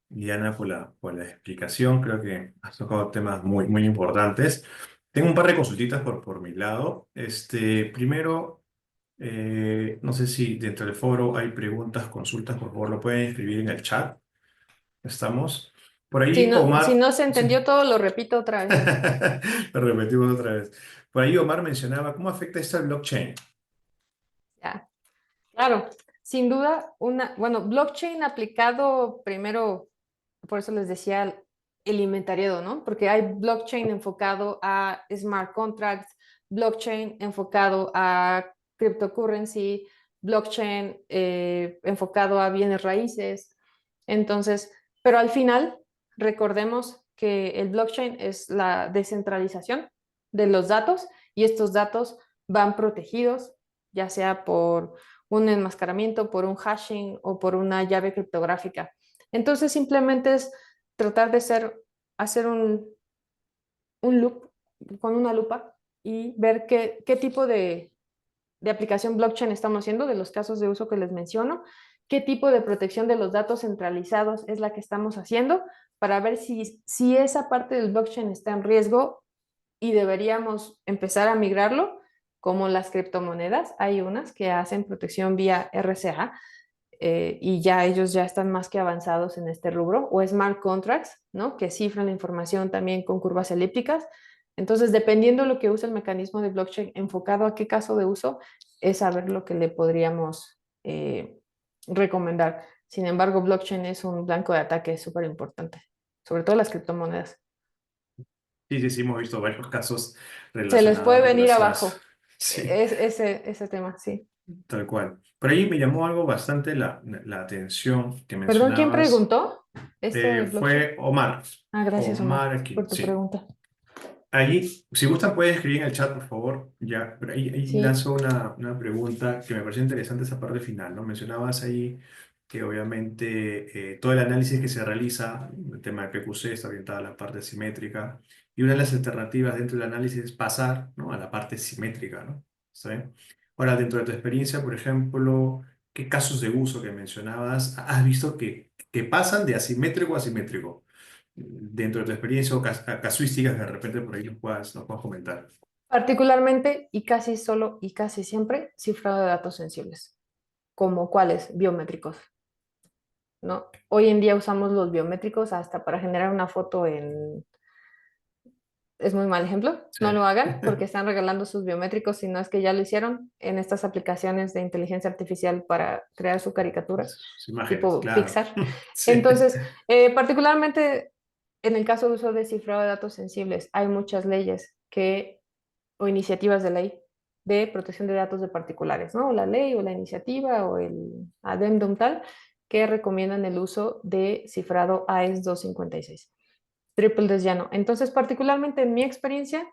Diana, por la explicación. Creo que has tocado temas muy importantes. Tengo un par de consultitas por mi lado. Primero, no sé si dentro del foro hay preguntas, consultas, por favor, lo pueden escribir en el chat. Estamos. Por ahí, Si Omar. no se Sí. entendió todo, lo repito otra vez. Lo repetimos otra vez. Por ahí, Omar mencionaba cómo afecta esto al blockchain. Ya, claro, sin duda, bueno, blockchain aplicado primero, por eso les decía el inventariado, ¿no? Porque hay blockchain enfocado a smart contracts, blockchain enfocado a cryptocurrency, blockchain enfocado a bienes raíces. Entonces, pero al final, recordemos que el blockchain es la descentralización de los datos y estos datos van protegidos, ya sea por un enmascaramiento, por un hashing o por una llave criptográfica. Entonces, simplemente es tratar de hacer un loop con una lupa y ver qué tipo de aplicación blockchain estamos haciendo, de los casos de uso que les menciono, qué tipo de protección de los datos centralizados es la que estamos haciendo para ver si esa parte del blockchain está en riesgo y deberíamos empezar a migrarlo, como las criptomonedas. Hay unas que hacen protección vía RCA y ya ellos ya están más que avanzados en este rubro, o smart contracts, ¿no? Que cifran la información también con curvas elípticas. Entonces, dependiendo de lo que use el mecanismo de blockchain enfocado a qué caso de uso, es saber lo que le podríamos recomendar. Sin embargo, blockchain es un blanco de ataque súper importante, sobre todo las criptomonedas. Sí, sí, sí, hemos visto varios casos Se les puede relacionados con venir esas. abajo Sí, ese tema, sí. tal cual. Por ahí me llamó algo bastante la atención que Perdón, ¿quién mencionabas. preguntó esto de blockchain? Fue Omar. Ah, gracias, Omar, Omar aquí, por tu sí. pregunta. Allí, si gustan, pueden escribir en el chat, por favor. Ya, pero ahí Sí, lanzo una pregunta que me pareció interesante esa parte final, ¿no? Mencionabas ahí que obviamente todo el análisis que se realiza, el tema de PQC está orientado a la parte simétrica, y una de las alternativas dentro del análisis es pasar, ¿no? A la parte simétrica, ¿no? ¿Está bien? Ahora, dentro de tu experiencia, por ejemplo, ¿qué casos de uso que mencionabas has visto que pasan de asimétrico a asimétrico? Dentro de tu experiencia o casuísticas que de repente por ahí nos puedas comentar. particularmente y casi solo y casi siempre cifrado de datos sensibles, como cuáles, biométricos, ¿no? Hoy en día usamos los biométricos hasta para generar una foto en... Es muy mal ejemplo, Sí. no lo hagan porque están regalando sus biométricos, si no es que ya lo hicieron en estas aplicaciones de inteligencia artificial para crear su caricatura, Sus imágenes, tipo claro. Pixar. Sí. Entonces, particularmente en el caso de uso de cifrado de datos sensibles, hay muchas leyes que o iniciativas de ley de protección de datos de particulares, ¿no? La ley o la iniciativa o el adendum tal que recomiendan el uso de cifrado AES 256. Triple desllano. Entonces, particularmente en mi experiencia,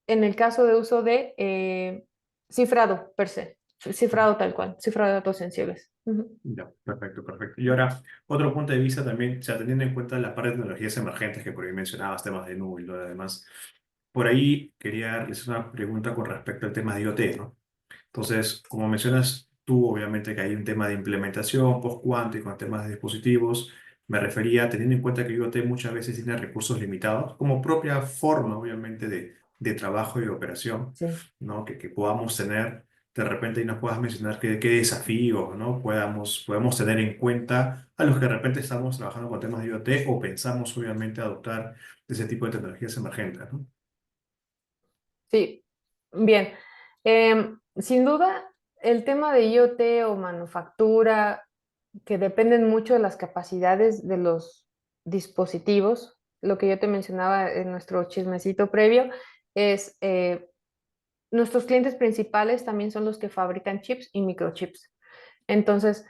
en el caso de uso de cifrado per se, cifrado tal cual, cifrado de datos sensibles. Ujú. Ya, perfecto, perfecto. Y ahora, otro punto de vista también, o sea, teniendo en cuenta la parte de tecnologías emergentes que por ahí mencionabas, temas de nube y lo demás, por ahí quería realizar una pregunta con respecto al tema de IoT, ¿no? Entonces, como mencionas tú, obviamente que hay un tema de implementación post-cuántico en temas de dispositivos. Me refería teniendo en cuenta que IoT muchas veces tiene recursos limitados, como propia forma, obviamente, de trabajo y de operación, Sí. ¿no? Que podamos tener, de repente, y nos puedas mencionar qué desafíos, ¿no? Podemos tener en cuenta a los que de repente estamos trabajando con temas de IoT o pensamos, obviamente, adoptar ese tipo de tecnologías emergentes, ¿no? Sí, bien. Sin duda, el tema de IoT o manufactura, que dependen mucho de las capacidades de los dispositivos, lo que yo te mencionaba en nuestro chismecito previo, es nuestros clientes principales también son los que fabrican chips y microchips. Entonces,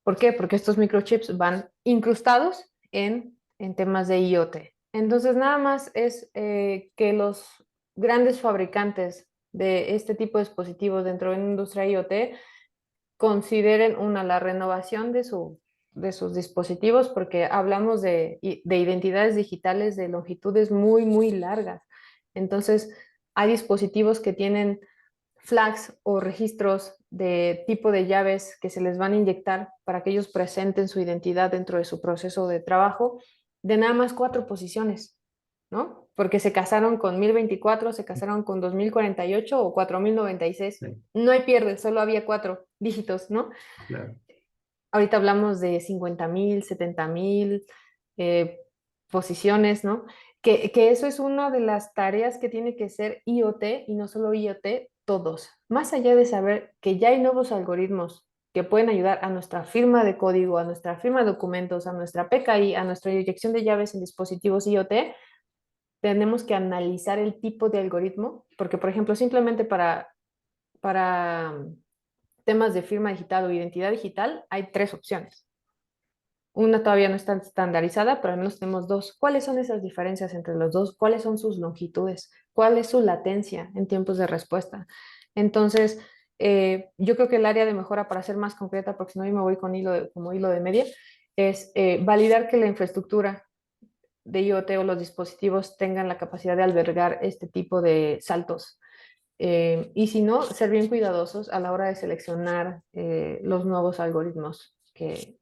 ¿por qué? Porque estos microchips van incrustados en temas de IoT. Entonces, nada más es que los grandes fabricantes de este tipo de dispositivos dentro de la industria IoT consideren la renovación de sus dispositivos, porque hablamos de identidades digitales de longitudes muy, muy largas. Entonces, hay dispositivos que tienen flags o registros de tipo de llaves que se les van a inyectar para que ellos presenten su identidad dentro de su proceso de trabajo de nada más 4 posiciones, ¿no? Porque se casaron con 1024, se casaron con 2048 o 4096. Sí, No hay pierde, solo había 4 dígitos, ¿no? claro. Ahorita hablamos de 50,000, 70,000 eh, posiciones, ¿no? Que eso es una de las tareas que tiene que ser IoT y no solo IoT, todos. Más allá de saber que ya hay nuevos algoritmos que pueden ayudar a nuestra firma de código, a nuestra firma de documentos, a nuestra PKI, a nuestra inyección de llaves en dispositivos IoT, tenemos que analizar el tipo de algoritmo, porque, por ejemplo, simplemente para temas de firma digital o identidad digital, hay tres opciones. Una todavía no está estandarizada, pero al menos tenemos dos. ¿Cuáles son esas diferencias entre los dos? ¿Cuáles son sus longitudes? ¿Cuál es su latencia en tiempos de respuesta? Entonces, yo creo que el área de mejora, para ser más concreta, porque si no yo me voy con como hilo de media, es validar que la infraestructura de IoT o los dispositivos tengan la capacidad de albergar este tipo de saltos. Y si no, ser bien cuidadosos a la hora de seleccionar los nuevos algoritmos que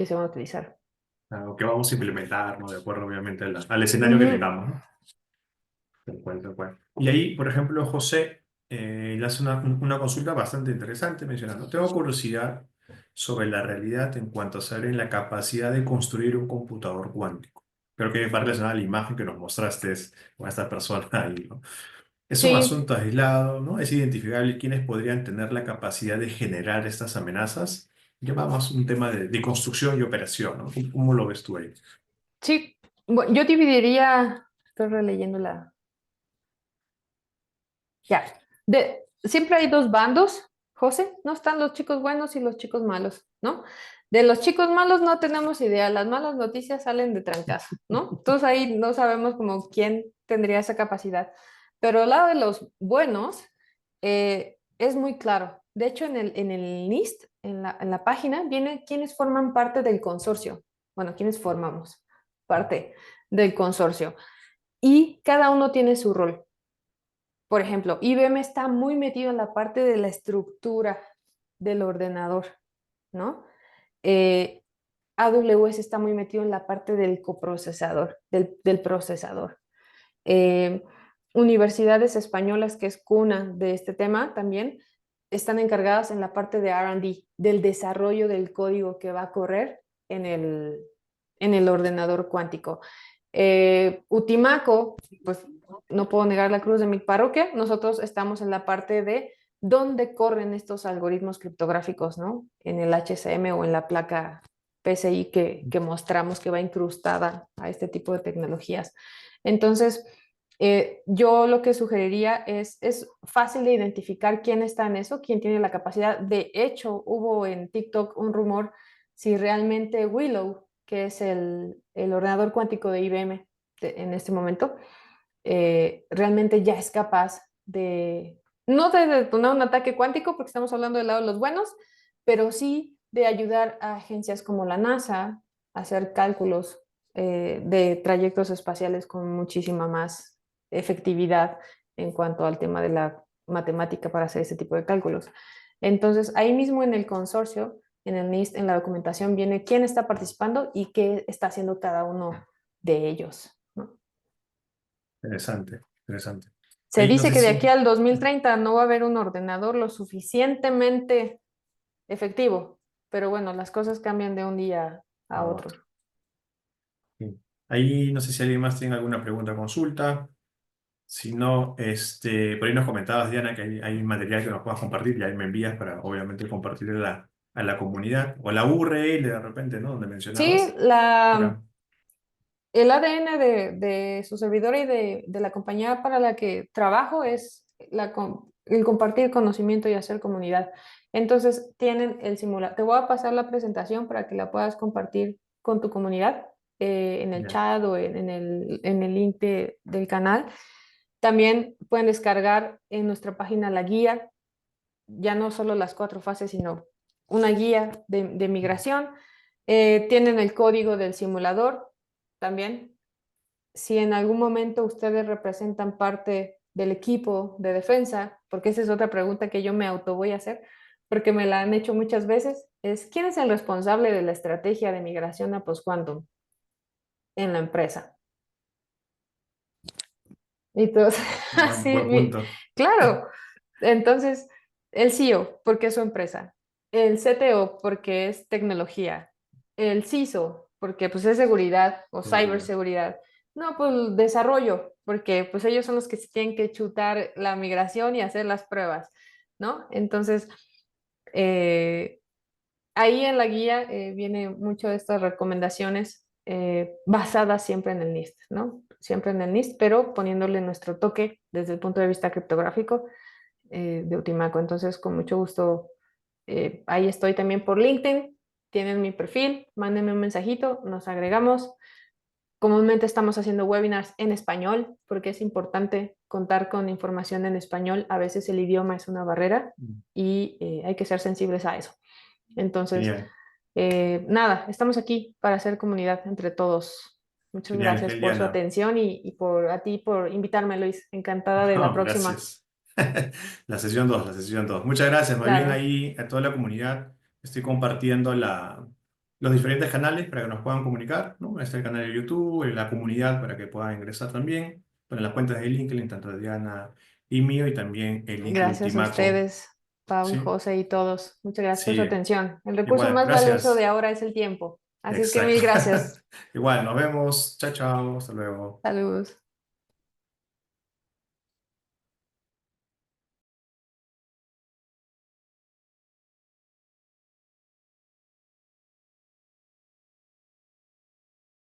se van a utilizar. Claro, que vamos a implementar, ¿no? De acuerdo, obviamente, al escenario que Ujú. tengamos, ¿no? Tal cual, tal cual. Y ahí, por ejemplo, José le hace una consulta bastante interesante mencionando, tengo curiosidad sobre la realidad en cuanto a saber en la capacidad de construir un computador cuántico. Creo que va relacionada a la imagen que nos mostraste con esta persona ahí, ¿no? Es un Sí, asunto aislado, ¿no? Es identificable quiénes podrían tener la capacidad de generar estas amenazas. Ya va más un tema de construcción y operación, ¿no? ¿Cómo lo ves tú ahí? sí. Bueno, yo dividiría, estoy releyendo la... Ya. Siempre hay dos bandos, José, ¿no? Están los chicos buenos y los chicos malos, ¿no? De los chicos malos no tenemos idea, las malas noticias salen de trancazo, ¿no? Entonces ahí no sabemos como quién tendría esa capacidad. Pero al lado de los buenos, es muy claro. De hecho, en el NIST, en la página, viene quiénes forman parte del consorcio. Bueno, quiénes formamos parte del consorcio. Y cada uno tiene su rol. Por ejemplo, IBM está muy metido en la parte de la estructura del ordenador, ¿no? Eh, AWS está muy metido en la parte del coprocesador, del procesador. Eh, Universidades españolas, que es cuna de este tema también, están encargadas en la parte de R&D, del desarrollo del código que va a correr en el ordenador cuántico. Utimaco, pues no puedo negar la cruz de mi parroquia, nosotros estamos en la parte de dónde corren estos algoritmos criptográficos, ¿no? En el HCM o en la placa PCI que mostramos que va incrustada a este tipo de tecnologías. Entonces, yo lo que sugeriría es fácil de identificar quién está en eso, quién tiene la capacidad. De hecho, hubo en TikTok un rumor si realmente Willow, que es el ordenador cuántico de IBM en este momento, realmente ya es capaz no de detonar un ataque cuántico, porque estamos hablando del lado de los buenos, pero sí de ayudar a agencias como la NASA a hacer cálculos de trayectos espaciales con muchísima más efectividad en cuanto al tema de la matemática para hacer ese tipo de cálculos. Entonces, ahí mismo en el consorcio, en el NIST, en la documentación, viene quién está participando y qué está haciendo cada uno de ellos, ¿no? Interesante, interesante. Se Ahí no dice sé que de aquí si... al 2030 no va a haber un ordenador lo suficientemente efectivo, pero bueno, las cosas cambian de un día a a otro. otro. Sí. Ahí no sé si alguien más tiene alguna pregunta o consulta. Si no, por ahí nos comentabas, Diana, que hay material que nos puedas compartir y ahí me envías para, obviamente, compartir a la comunidad. O la URL de repente, ¿no? Donde Sí, mencionabas. la, Para... el ADN de su servidor y de la compañía para la que trabajo es el compartir conocimiento y hacer comunidad. Entonces, tienen el simulador. Te voy a pasar la presentación para que la puedas compartir con tu comunidad en el Ya. chat o en el link del canal. También pueden descargar en nuestra página la guía, ya no solo las 4 fases, sino una guía de migración. Tienen el código del simulador también. Si en algún momento ustedes representan parte del equipo de defensa, porque esa es otra pregunta que yo me auto voy a hacer, porque me la han hecho muchas veces, es ¿quién es el responsable de la estrategia de migración a post-quantum en la empresa? Y todos, Buen así, punto. claro. Entonces, el CEO, porque es su empresa. El CTO, porque es tecnología. El CISO, porque pues es seguridad o Seguridad. ciberseguridad. No, pues desarrollo, porque pues ellos son los que se tienen que chutar la migración y hacer las pruebas, ¿no? Entonces, eh, ahí en la guía viene mucho de estas recomendaciones basadas siempre en el NIST, ¿no? Siempre en el NIST, pero poniéndole nuestro toque desde el punto de vista criptográfico de Utimaco. Entonces, con mucho gusto. ahí estoy también por LinkedIn, tienen mi perfil, mándenme un mensajito, nos agregamos. Comúnmente estamos haciendo webinars en español porque es importante contar con información en español. A veces el idioma es una barrera y hay que ser sensibles a eso. Entonces, Genial, nada, estamos aquí para hacer comunidad entre todos. Muchas genial, gracias por su Eliana. atención y por a ti por invitarme, Luis. Encantada de la No, próxima. gracias. La sesión 2, la sesión 2. Muchas gracias. Más bien Claro, ahí a toda la comunidad estoy compartiendo los diferentes canales para que nos puedan comunicar, ¿no? Está el canal de YouTube, la comunidad para que puedan ingresar también, para las cuentas de LinkedIn, tanto de Diana y mío, y también el LinkedIn gracias a Timaco. ustedes, Pau y Sí, José y todos. Muchas gracias por su sí, atención. El recurso igual, más valioso de gracias. ahora es el tiempo. Así es que Exacto. mil gracias. Igual, nos vemos. Chao, chao. Hasta luego. Saludos.